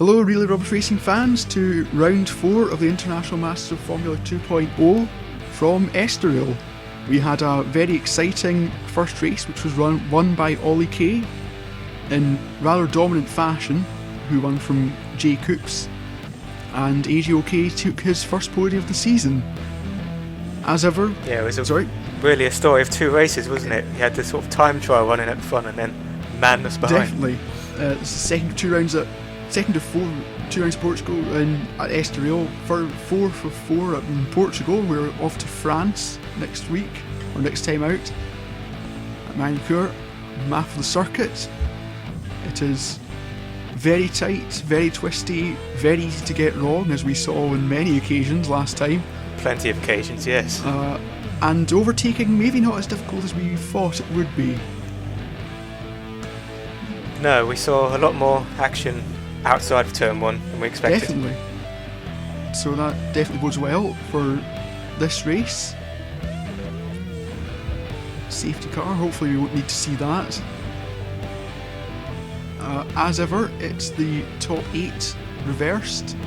Hello Really Rubbish Racing fans to round 4 of the International Masters of Formula 2.0 from Estoril. We had a very exciting first race which was won by Ollie Kay in rather dominant fashion, who won from Jay Coops, and AJ O'Kay took his first podium of the season. As ever, yeah, it was really a story of two races, wasn't it? You had the sort of time trial running at the front and then madness behind. Definitely. It's the second of 2 rounds at 2 rounds Portugal and at Estoril, for 4 for 4 in Portugal. We're off to France next week, or next time out, at Manicure, map of the circuit. It is very tight, very twisty, very easy to get wrong, as we saw on many occasions last time. Plenty of occasions, yes. And overtaking maybe not as difficult as we thought it would be. No, we saw a lot more action outside of turn 1 than we expected. Definitely. So that definitely bodes well for this race. Safety car, hopefully we won't need to see that. As ever, it's the top 8 reversed.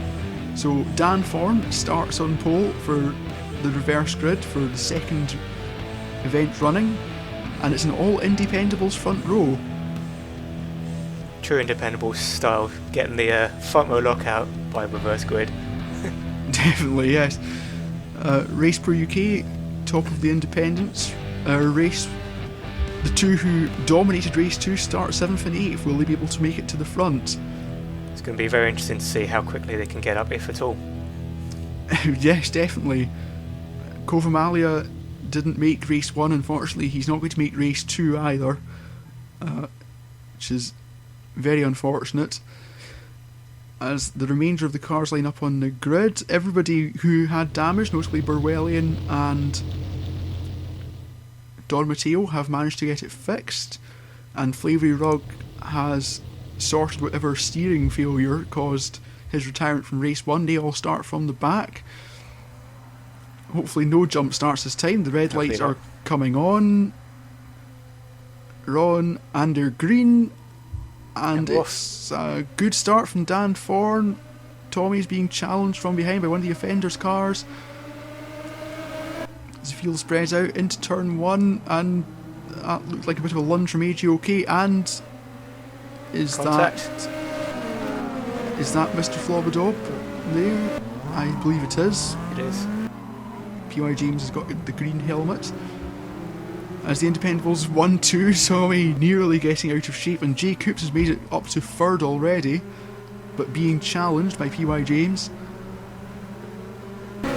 So Dan Thorne starts on pole for the reverse grid for the second event running, and it's an all Independables front row. True Independables style, getting the front row lockout by reverse grid. Definitely, yes. Race Pro UK, top of the Independents. Race, the two who dominated race 2 start 7th and 8th. Will they be able to make it to the front? It's going to be very interesting to see how quickly they can get up, if at all. Yes, definitely. Kovamalia didn't make race 1, unfortunately. He's not going to make race 2 either, which is very unfortunate. As the remainder of the cars line up on the grid, everybody who had damage, notably Burwellian and Don Matteo, have managed to get it fixed, and Flavry Rugg has sorted whatever steering failure caused his retirement from race 1. They all start from the back. Hopefully no jump starts this time. The red lights are coming on. Ron, and they're green. And it's a good start from Dan Thorne. Tommy's being challenged from behind by one of the offenders' cars. As the field spreads out into turn 1, and that looked like a bit of a lunge from AJ O'Kay. And is that Mr. Flobadob there? I believe it is. It is. PY James has got the green helmet. As the Independables 1-2 saw me nearly getting out of shape, and Jay Coops has made it up to 3rd already, but being challenged by PY James. Ball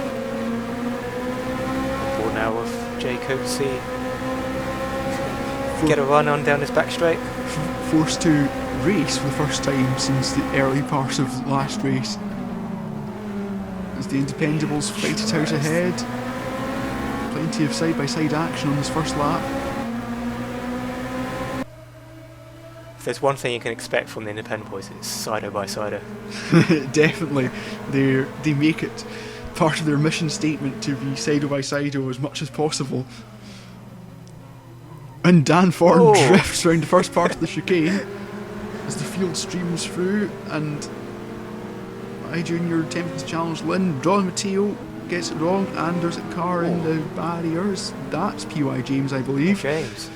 now of Jay Coops. Get a run on down this back straight. Forced to race for the first time since the early part of last race. As the Independables fight it out ahead. Plenty of side-by-side action on this first lap. If there's one thing you can expect from the Independables, it's sider-by-sider. Definitely. They make it part of their mission statement to be sider-by-sider as much as possible. And Dan Thorne drifts around the first part of the chicane as the field streams through, and I Junior attempting to challenge Lynn. Don Matteo gets it wrong, and there's a car in the barriers. That's PY James, I believe. James.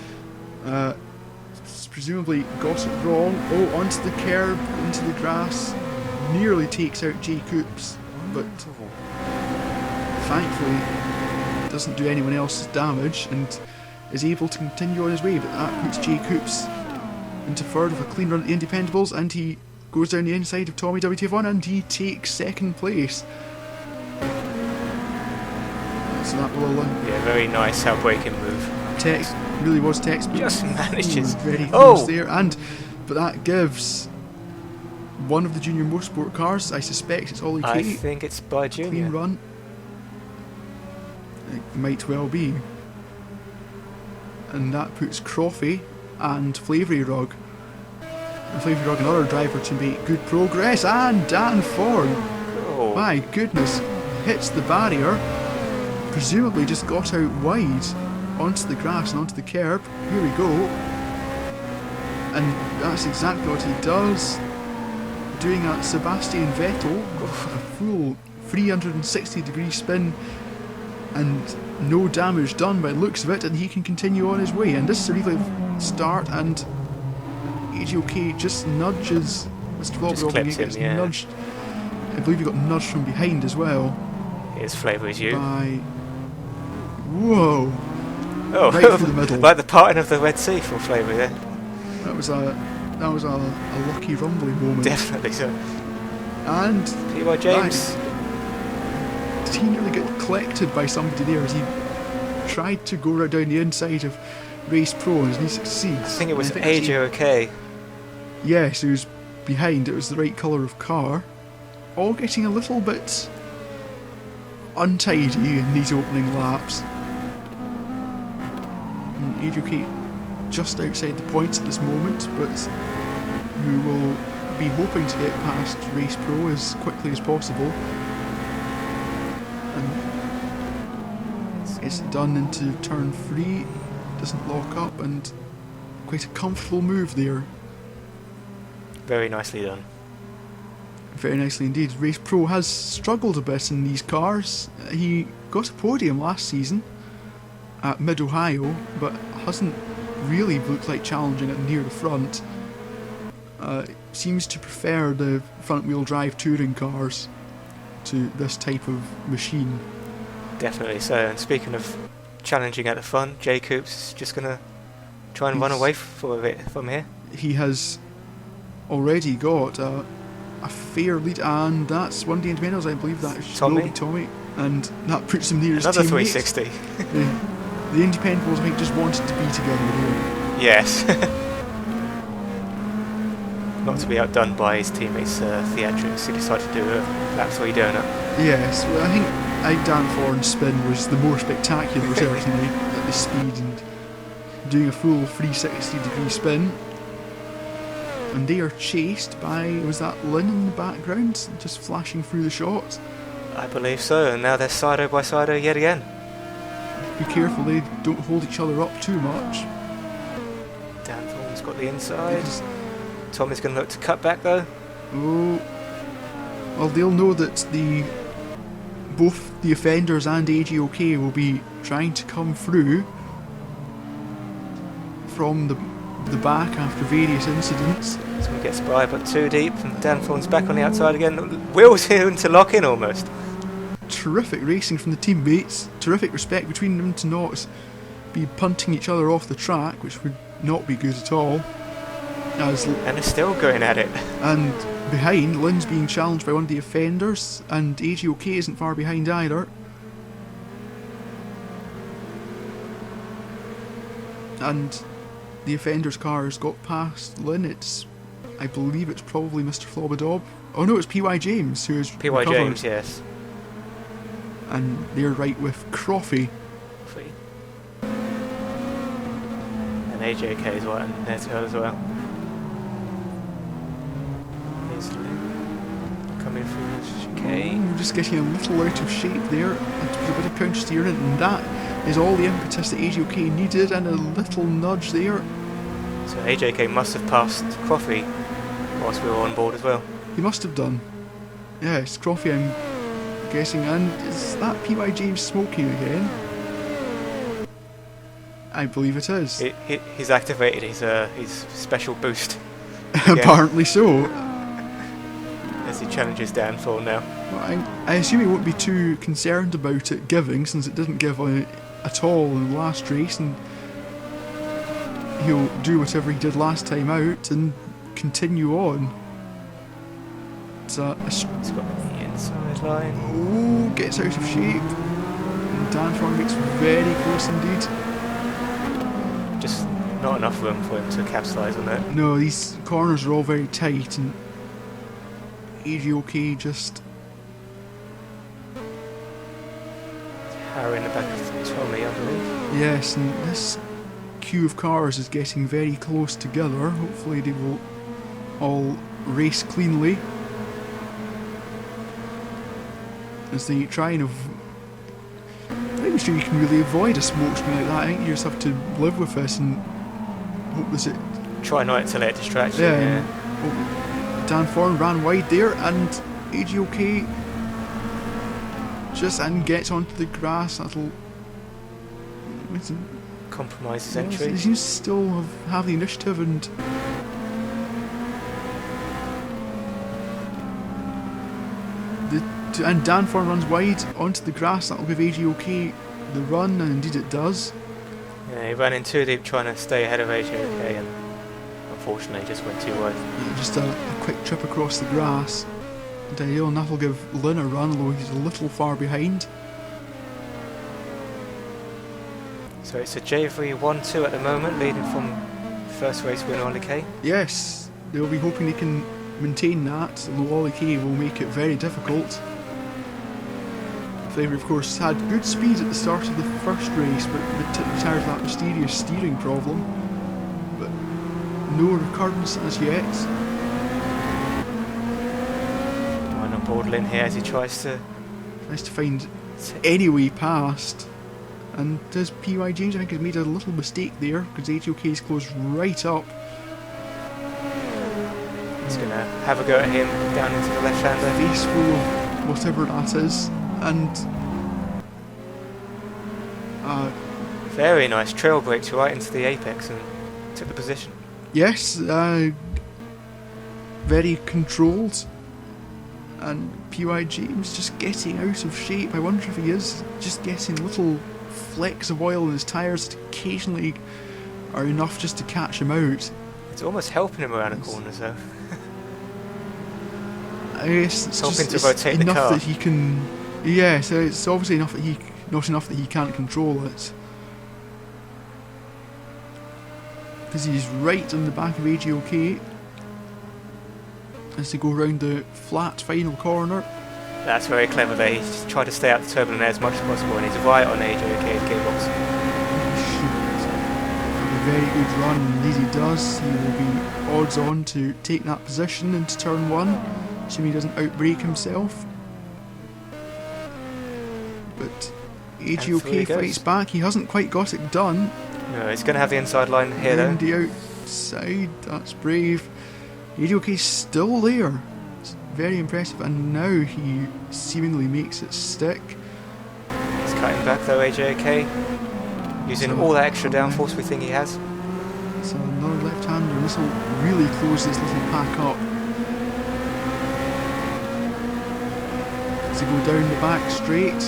Presumably got it wrong. Onto the curb, into the grass. Nearly takes out Jay Coops, but thankfully doesn't do anyone else damage and is able to continue on his way. But that puts Jay Coops into 3rd with a clean run at the Independables, and he goes down the inside of Tommy WTF1 and he takes 2nd place. So that will very nice outbreaking move. Really was textbook. Just manages. Very close there, but that gives one of the junior motorsport cars, I suspect it's Ollie Kay. I think it's by Junior. Clean run. It might well be. And that puts Croffey and Flavry Rugg. And Flavry Rugg, another driver to make good progress, and Dan Thorne. My goodness, hits the barrier. Presumably just got out wide onto the grass and onto the curb. Here we go. And that's exactly what he does. doing a Sebastian Vettel, a full 360-degree spin, and no damage done by the looks of it, and he can continue on his way. And this is a really start, and AGOK just nudges Mr. Flobber. He gets nudged. I believe he got nudged from behind as well. Here's Flavour as you. Whoa! Oh, right through the middle. Like the parting of the Red Sea for Flavour there. That was a lucky rumbly moment. Definitely so. And P.Y. James. Did he nearly get collected by somebody there as he tried to go right down the inside of Race Pro, and he succeeds? I think it was AGOK. Yes, he was behind. It was the right colour of car. All getting a little bit untidy in these opening laps. And AGOK just outside the points at this moment, but we will be hoping to get past Race Pro as quickly as possible. And it's done into turn 3, doesn't lock up, and quite a comfortable move there. Very nicely done. Very nicely indeed. Race Pro has struggled a bit in these cars. He got a podium last season at Mid-Ohio, but hasn't really looked like challenging it near the front. Seems to prefer the front-wheel drive touring cars to this type of machine. Definitely so. And speaking of challenging at the front, Jay Coops just going to try and run away for a bit from here. He has already got a fair lead, and that's one day independence. I believe that is Tommy, and that puts him near another his teammates. 360. The Independables, I think, just wanted to be together here. Yes. Not to be outdone by his teammates' theatrics, he decided to do a lap 3 donut. Yes, well, I think Dan Thorne's spin was the more spectacular, certainly, at the speed, and doing a full 360-degree spin. And they are chased by, was that Lynn in the background, just flashing through the shot? I believe so, and now they're sido by sido yet again. Be careful they don't hold each other up too much. Dan Thorne's got the inside. Tommy's going to look to cut back though. Oh, well, they'll know that both the offenders and AGOK will be trying to come through from the back after various incidents. Someone gets by, but too deep, and Dan Thorne's back on the outside again. Wheels here into lock in almost. Terrific racing from the teammates. Terrific respect between them to not be punting each other off the track, which would not be good at all. And they're still going at it. And behind, Lynn's being challenged by one of the offenders, and AGOK isn't far behind either. And the offender's car has got past Lynn. I believe it's probably Mr. Flobadob. Oh no, it's P.Y. James who is P.Y. recovered. James, yes. And they're right with Croffy. And AJK is right in there as well. Here's coming through the chicane. We're just getting a little out of shape there. And a bit of counter steering, and that is all the impetus that AJK needed, and a little nudge there. So AJK must have passed Croffy whilst we were on board as well. He must have done. Yes, Croffy, I'm guessing. And is that P.Y. James smoking again? I believe it is. He's activated his special boost. Apparently so. As he challenges Dan Thorne now. Well, I assume he won't be too concerned about it giving, since it didn't give at all in the last race, and he'll do whatever he did last time out and continue on. He's got the inside line. Oh, gets out of shape. And Dan Thorne gets very close indeed. Just not enough room for him to capitalise on that. No, these corners are all very tight, and AGOK just harrowing the back of Tommy, I believe. Yes, and this queue of cars is getting very close together. Hopefully they will all race cleanly as they try and I'm not sure you can really avoid a smoke screen like that. I think you just have to live with this and hope that try not to let it distract you. Yeah. Dan Thorne ran wide there, and AGOK just and gets onto the grass. That'll compromise his entry. He seems to still have the initiative, and Dan Thorne runs wide onto the grass. That'll give AGOK the run, and indeed it does. Yeah, he ran in too deep trying to stay ahead of AGOK, and unfortunately just went too wide. Just a quick trip across the grass. And that'll give Lynn a run, although he's a little far behind. So it's a JV 1-2 at the moment, leading from first race winner Ollie Kay. Yes, they'll be hoping they can maintain that, although Ollie Kay will make it very difficult. They, of course, had good speed at the start of the first race, but retired of that mysterious steering problem. But no recurrence as yet. One on board Lynn here as he tries to find any way past. And does PY James, I think, has made a little mistake there, because AGOK is closed right up. He's going to have a go at him down into the left-hander. Face full of whatever that is. And very nice trail brakes right into the apex and took the position. Yes, very controlled. And PY James just getting out of shape. I wonder if he is just getting little flecks of oil in his tyres that occasionally are enough just to catch him out. It's almost helping him around the corners though. I guess it's helping just to rotate the enough car. That he can. Yeah, so it's obviously enough that not enough that he can't control it. Because he's right on the back of AGOK as they go round the flat final corner. That's very clever there. He's tried to stay out the turbulent air as much as possible, and he's right on AGOK's gearbox. A very good run, indeed he does. He will be odds on to take that position into turn 1, assuming he doesn't outbrake himself. But AGOK fights back. He hasn't quite got it done. No, he's going to have the inside line here though. Round the outside, that's brave. AGOK's still there. It's very impressive, and now he seemingly makes it stick. He's cutting back though, AGOK, using all that extra downforce we think he has. So another left-hander, and this will really close this little pack up. As they go down the back straight.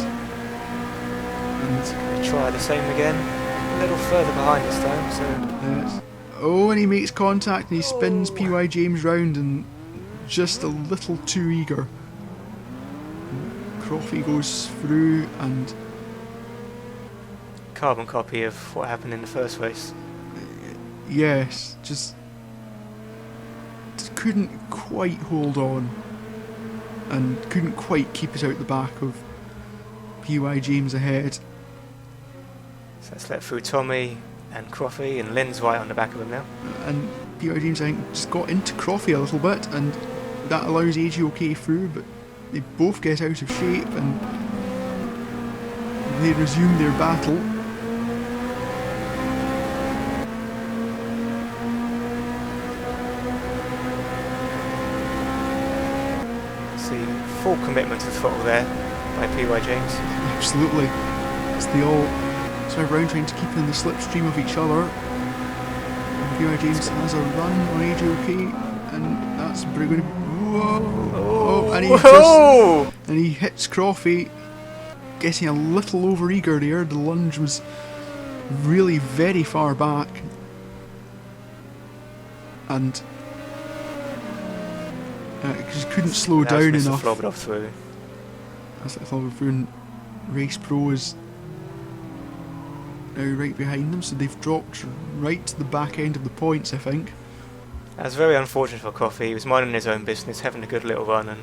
And He's going to try the same again. A little further behind this time, so... Oh, and he makes contact and he spins PY James round, and just a little too eager. Croffy goes through, and carbon copy of what happened in the first race. Yes, just couldn't quite hold on, and couldn't quite keep it out the back of PY James ahead. So let's let through Tommy and Croffy, and Lynn's right on the back of him now. And PY James, I think, just got into Croffy a little bit, and that allows AGOK through, but they both get out of shape and they resume their battle. See full commitment to the throttle there by PY James. Absolutely. As they all sort of round trying to keep in the slipstream of each other. And PY James has a run on AGOK, and that's going to be... Whoa! And he hits Croffy, getting a little overeager there. The lunge was really very far back, and just couldn't slow down enough. Flobbed off through. That's like Flobbed through, and Race Pro is now right behind them, so they've dropped right to the back end of the points, I think. That's very unfortunate for Coffey. He was minding his own business, having a good little run, and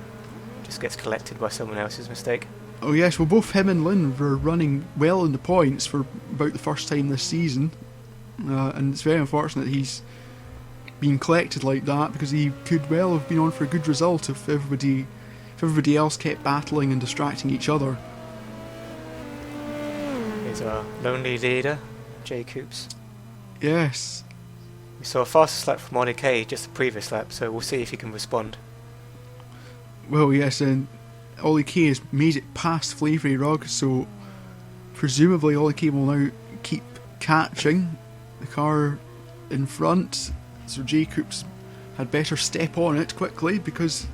just gets collected by someone else's mistake. Oh yes, well both him and Lynn were running well in the points for about the first time this season, and it's very unfortunate he's been collected like that, because he could well have been on for a good result if everybody else kept battling and distracting each other. Here's our lonely leader, Jay Coops. Yes. We saw a faster lap from Ollie Kay just the previous lap, so we'll see if he can respond. Well, yes, and Ollie Kay has made it past Flavoury Rug, so presumably Ollie Kay will now keep catching the car in front. So Jacobs had better step on it quickly because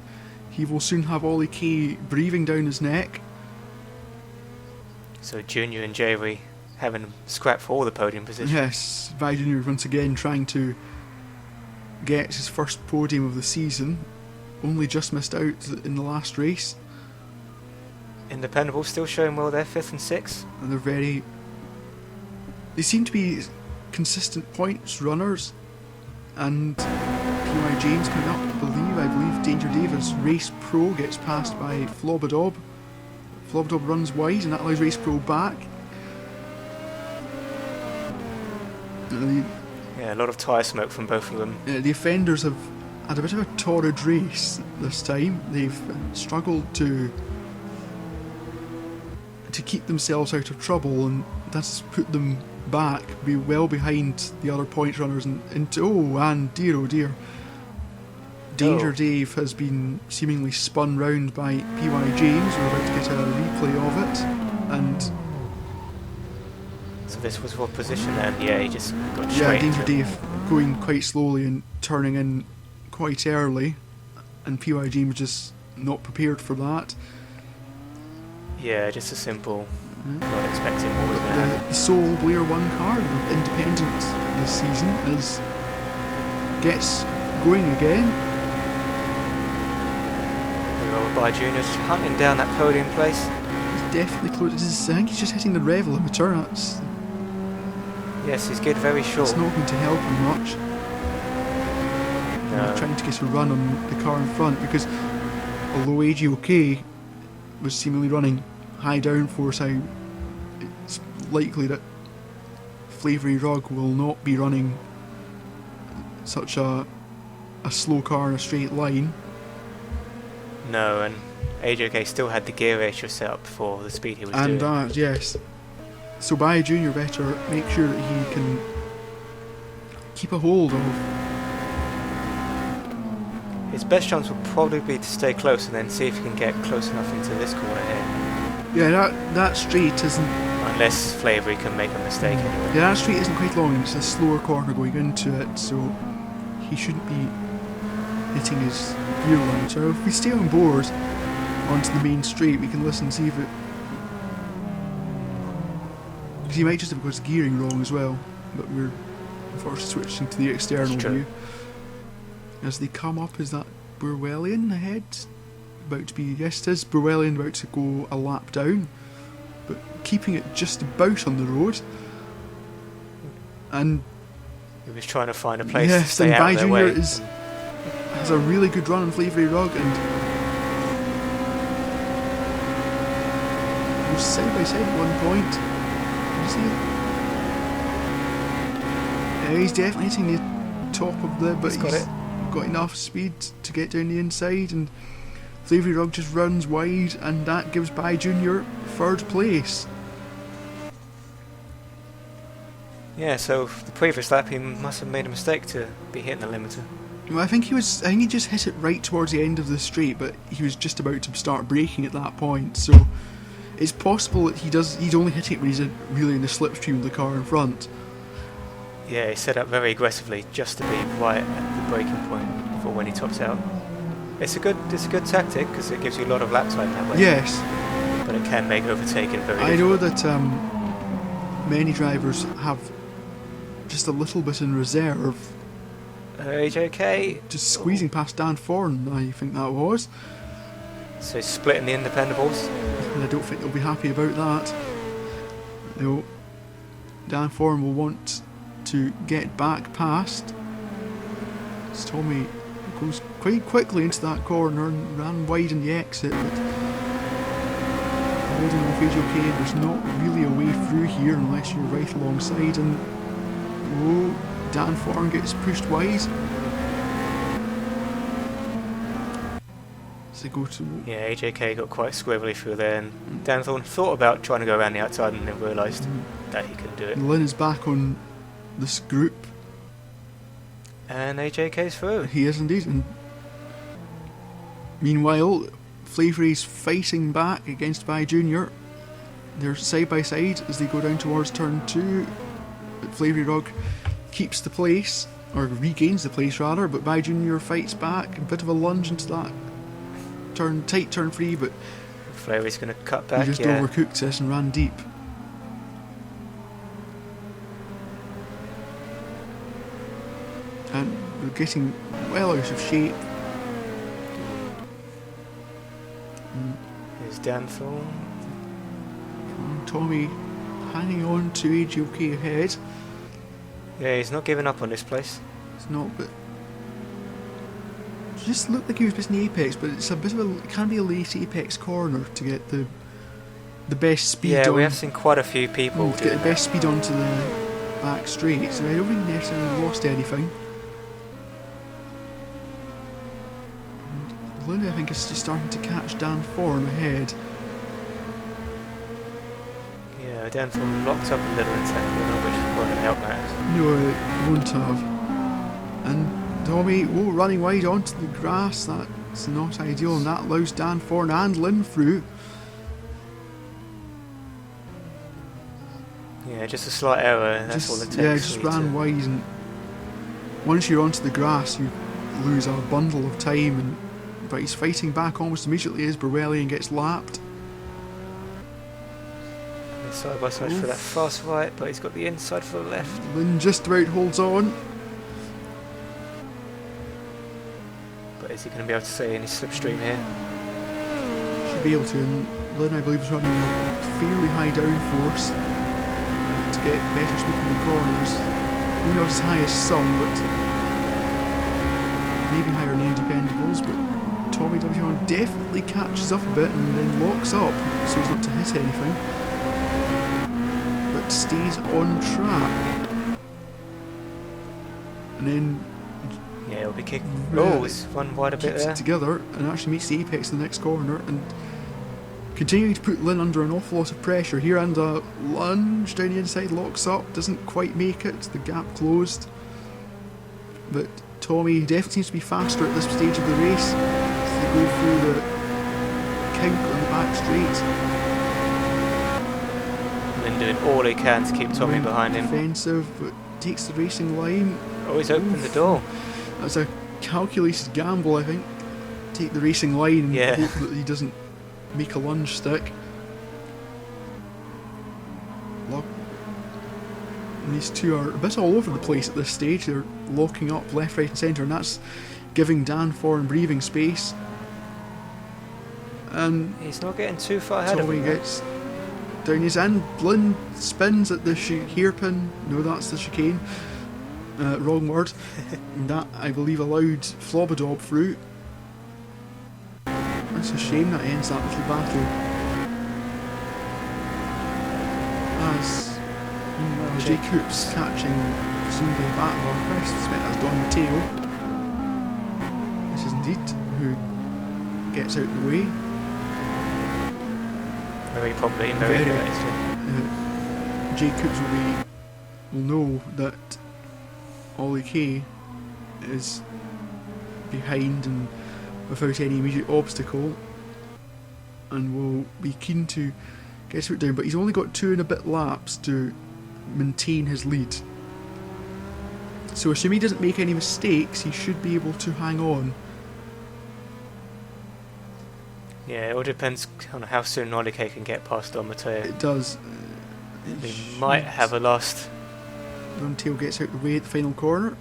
he will soon have Ollie Kay breathing down his neck. So Junior and Jerry having a scrap for all the podium positions. Yes, Vi Junior once again trying to get his first podium of the season. Only just missed out in the last race. Independable still showing well there, 5th and 6th. And they seem to be consistent points runners. And PY James coming up, I believe Danger Davis Race Pro gets passed by Flobadob. Flobadob runs wide and that allows Race Pro back. Yeah, a lot of tyre smoke from both of them. The offenders have had a bit of a torrid race this time. They've struggled to keep themselves out of trouble, and that's put them back, be well behind the other point runners, and dear oh dear, Danger Dave has been seemingly spun round by PY James. We're about to get a replay of it, and so this was what position then? Yeah, he just got straight. Yeah, Danger Dave going quite slowly and turning in quite early, and PY James just not prepared for that. Yeah, just a simple, not expecting what was going to happen. The sole Blair 1 car, independent this season, gets going again. By Junior's hunting down that podium place. He's definitely close. I think he's just hitting the rev limiter. Yes, he's good, very short. It's not going to help him much. No. Trying to get a run on the car in front, because although AGOK was seemingly running high downforce, it's likely that Flavoury Rug will not be running such a slow car in a straight line. No, and AJK still had the gear ratio set up for the speed he was doing. And yes. So Baye Junior better make sure that he can keep a hold of. His best chance would probably be to stay close and then see if he can get close enough into this corner here. Yeah, that straight isn't... Unless Flavoury can make a mistake anyway. Yeah, that straight isn't quite long. It's a slower corner going into it, so he shouldn't be hitting his gear line. So if we stay on board onto the main straight, we can listen and see if it... Because he might just have got his gearing wrong as well, but we're first switching to the external view. As they come up, is that Burwellian ahead? About to be... Yes, it is Burwellian about to go a lap down, but keeping it just about on the road. And he was trying to find a place to stay out Baye of their Junior way. Has a really good run on Flavoury Rug, and was side by side at one point. He's definitely hitting the top of the, but he's got enough speed to get down the inside, and Flavoury Rug just runs wide, and that gives Baye Junior third place. Yeah, so the previous lap he must have made a mistake to be hitting the limiter. Well, I think he just hit it right towards the end of the straight, but he was just about to start braking at that point, so it's possible that he's only hitting it when he's really in the slipstream of the car in front. Yeah, he set up very aggressively just to be right at the braking point for when he tops out. It's a good tactic because it gives you a lot of lap time that way. Yes, but it can make overtaking very difficult. I know that many drivers have just a little bit in reserve. AJK just squeezing past Dan Thorne, I think that was. So splitting the Independables. And I don't think they'll be happy about that. Dan Thorne will want to get back past. As Tommy goes quite quickly into that corner and ran wide in the exit, but holding off AJK, there's not really a way through here unless you're right alongside, and Dan Thorne gets pushed wide. So go to... Yeah, AJK got quite squibbly through there, and Dan Thorne thought about trying to go around the outside and then realised that he couldn't do it. Lynn is back on this group. And AJK's through. He is indeed. And meanwhile, Flavery's fighting back against Vi Junior. They're side by side as they go down towards turn 2. But Flavery Rug keeps the place, or regains the place rather, but Vi Junior fights back. A bit of a lunge into that tight turn 3, but Flavery's going to cut back. he just overcooked this and ran deep. And we're getting well out of shape. Here's Danthorn. Tommy hanging on to AGOK ahead. Yeah, he's not giving up on this place. It's not, but it just looked like he was missing the apex, but it's a bit of a, it can be a late apex corner to get the best speed. Yeah, on. we have seen quite a few people to get the best speed onto the back straight, so I don't think necessarily lost anything. And Lynn, I think, is just starting to catch Dan Thorne ahead. Yeah, Danthorn locked up a little in second corner, which won't help that. No, it won't have. And Tommy, running wide onto the grass, that's not ideal, and that allows Dan Thorne and Lynn through. Yeah, just a slight error, and that's all it takes. Yeah, just ran wide, and once you're onto the grass, you lose a bundle of time, but he's fighting back almost immediately as Burwellian gets lapped. Side by side for that fast right, but he's got the inside for the left. Lynn just about holds on. But is he going to be able to stay in his slipstream here? Should be able to, and Lynn, I believe, is running a fairly high downforce to get better speed in the corners. Maybe not as high as some, but maybe higher than Independables, but Tommy W1 definitely catches up a bit and then locks up so as not to hit anything. But stays on track. And then yeah, it'll be kicking. Oh, it's one wide a bit there. It together and actually meets the apex in the next corner and continuing to put Lynn under an awful lot of pressure here, and a lunge down the inside, locks up, doesn't quite make it, the gap closed. But Tommy definitely seems to be faster at this stage of the race as they go through the count on the back straight. Lynn doing all he can to keep Tommy behind him. Defensive, but takes the racing line. Oh, he's opened the door. That's a calculated gamble, I think. Take the racing line and hope that he doesn't make a lunge stick. Look. And these two are a bit all over the place at this stage. They're locking up left, right and centre, and that's giving Dan Thorne breathing space. And he's not getting too far ahead of him. Tommy gets down his end. Lynn spins at the hairpin. No, that's the chicane. Wrong word. And that, I believe, allowed Flobadob through. It's a shame that ends that little battle. As Jay Coops catching presumably a battle on first, suspect that's Don Mateo. This is indeed who gets out of the way. Very probably, very Jay Coops will know that Ollie K is behind and without any immediate obstacle, and will be keen to get his foot down, but he's only got 2 and a bit laps to maintain his lead. So assuming he doesn't make any mistakes, he should be able to hang on. Yeah, it all depends on how soon Ollie K can get past Don Mateo. It does. He might have a last. Don Mateo gets out the way at the final corner.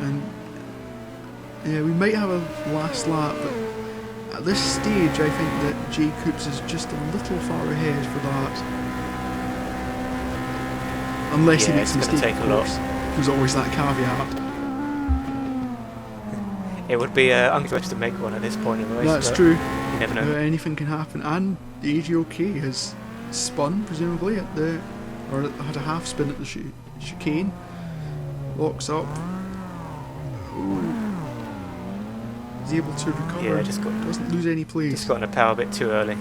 And yeah, we might have a last lap, but at this stage I think that Jay Coops is just a little far ahead for that. Unless he makes a mistake, of course. There's always that caveat. It would be unfortunate to make one at this point in the race. That's true. You never know. Anything can happen, and the AGOK has spun, presumably, at the, or had a half spin at the chicane. Locks up. Ooh. He's able to recover. Yeah, doesn't lose any place. Just got in a power a bit too early.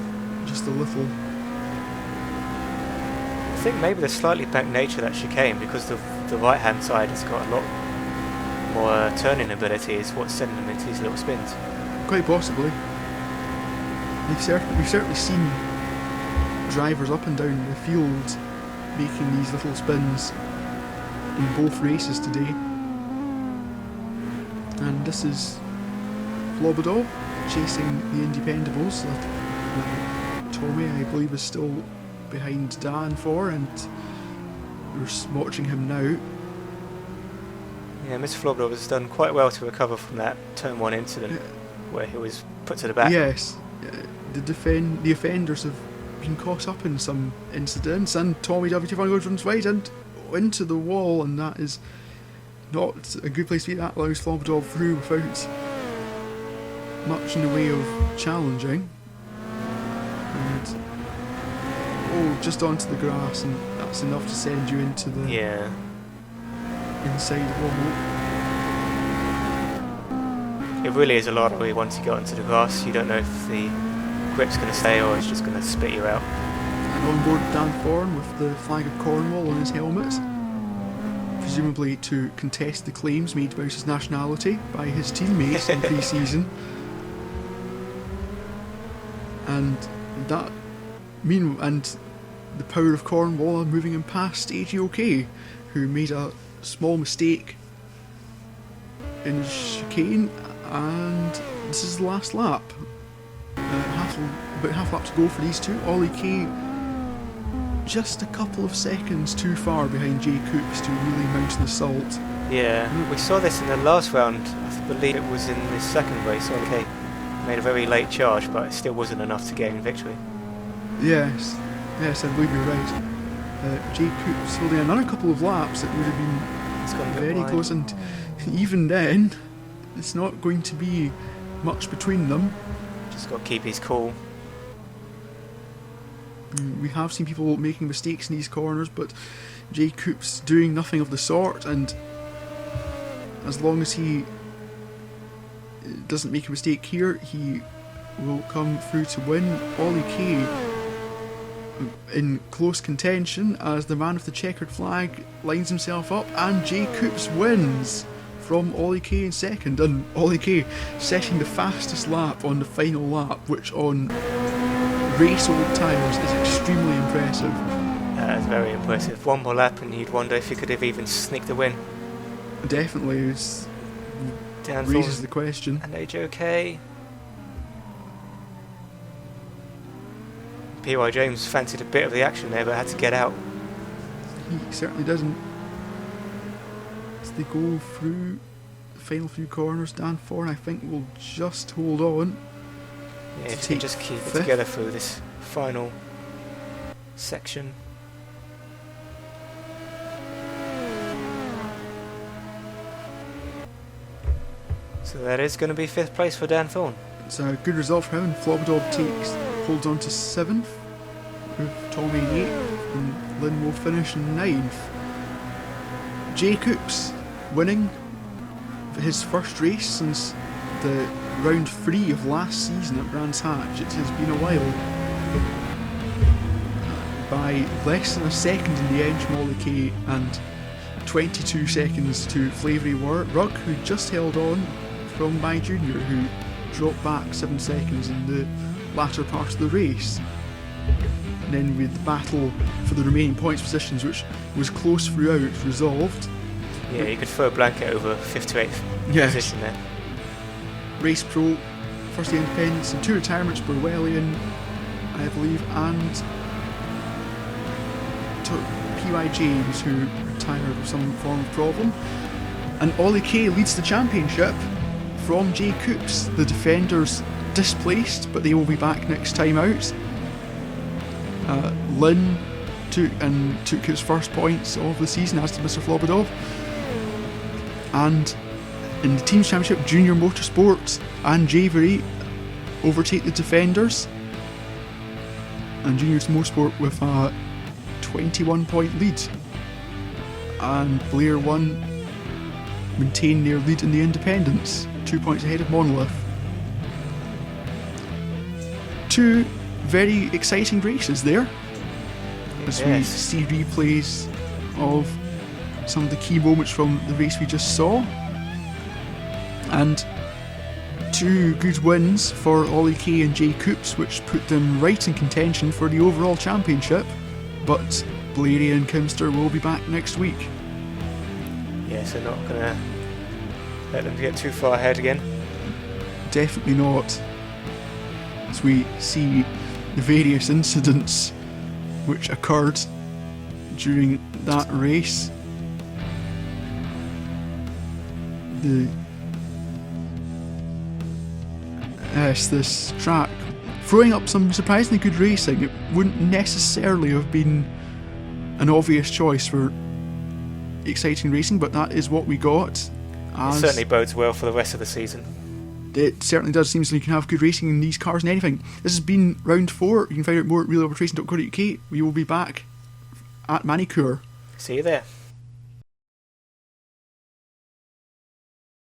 Just a little. I think maybe the slightly back nature of that chicane, because the right hand side has got a lot more turning ability, is what's sending them into these little spins. quite possibly. We've certainly seen drivers up and down the field making these little spins in both races today. And this is Flobodov chasing the Independables. Tommy, I believe, is still behind Dan for, and we're watching him now. Yeah, Mr. Flobodov has done quite well to recover from that turn 1 incident where he was put to the back. Yes, the offenders have been caught up in some incidents, and Tommy WT1 goes runs wide and into the wall, and that is not a good place to be. That allows Flobodov through without much in the way of challenging. And just onto the grass, and that's enough to send you into the inside wall. It really is a lottery once you get onto the grass. You don't know if the grip's going to stay or it's just going to spit you out. And on board Dan Thorne with the flag of Cornwall on his helmet, presumably to contest the claims made about his nationality by his teammates in pre-season. And that and the power of Cornwall are moving him past AGOK, who made a small mistake in his chicane, and this is the last lap. About half lap to go for these two. Ollie K just a couple of seconds too far behind Jay Coops to really mount an assault. Yeah, we saw this in the last round. I believe it was in the second race. Ollie K made a very late charge, but it still wasn't enough to gain victory. Yes, I believe you're right. Jay Coops holding another couple of laps, it would have been very close, and even then, it's not going to be much between them. Just got to keep his cool. We have seen people making mistakes in these corners, but Jay Coops doing nothing of the sort, and as long as he doesn't make a mistake here, he will come through to win. Ollie K in close contention as the man with the checkered flag lines himself up, and Jay Coops wins from Ollie K in second, and Ollie K setting the fastest lap on the final lap, which on race old tyres is extremely impressive. That is very impressive. One more lap and you'd wonder if he could have even sneaked a win. Definitely, it raises the question. And AGOK. P.Y. James fancied a bit of the action there, but had to get out. He certainly doesn't. As they go through the final few corners, Dan Thorne, I think, will just hold on. Yeah, if you can just keep it together through this final section. So that is going to be 5th place for Dan Thorne. It's a good result for him, and Flobodov holds on to 7th, with Tommy in 8th, and Lynn will finish in 9th. Jay Coops winning his first race since the round 3 of last season at Brands Hatch. It has been a while. By less than a second in the end from Ollie K, and 22 seconds to Flavoury Rugg, who just held on from my junior, who dropped back 7 seconds in the latter part of the race. And then with the battle for the remaining points positions, which was close throughout, resolved. Yeah, you could throw a blanket over 5th to 8th position there. Race Pro, first the Independents, and 2 retirements, Burwellian, I believe, and P.Y. James, who retired with some form of problem. And Ollie K leads the championship from Jay Coops. The defenders displaced, but they will be back next time out. Lynn took his first points of the season, as did Mr. Flobodov. And in the Teams Championship, Junior Motorsport and Javery overtake the defenders. And Junior Motorsport with a 21-point lead. And Blair 1 maintain their lead in the Independents, 2 points ahead of Monolith. 2 very exciting races there, as we see replays of some of the key moments from the race we just saw. And 2 good wins for Ollie Kay and Jay Coops, which put them right in contention for the overall championship. But Blairy and Kimster will be back next week. Yeah, so not going to let them get too far ahead again. Definitely not. As we see the various incidents which occurred during that race. This track throwing up some surprisingly good racing. It wouldn't necessarily have been an obvious choice for exciting racing, but that is what we got. It certainly bodes well for the rest of the season. It certainly does. Seems like you can have good racing in these cars and anything. This has been round 4. You can find out more at wheelovertracing.co.uk. We will be back at Manicure. See you there.